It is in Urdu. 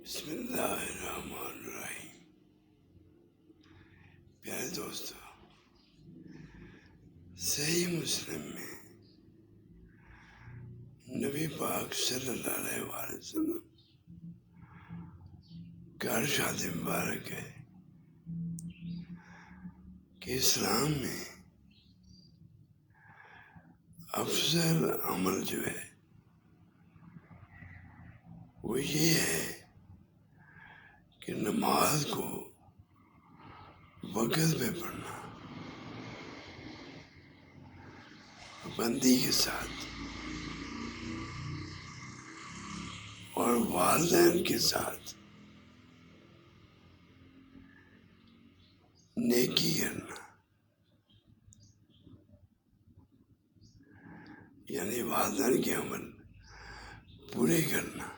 بسم اللہ الرحمن الرحیم۔ پیارے دوستو، صحیح مسلم میں نبی پاک صلی اللہ علیہ وآلہ وسلم کا ارشاد مبارک ہے کہ اسلام میں افضل عمل جو ہے وہ یہ ہے کہ نماز کو وقت پہ پڑھنا، پابندی کے ساتھ اور والدین کے ساتھ نیکی کرنا، یعنی والدین کے عمل پورے کرنا،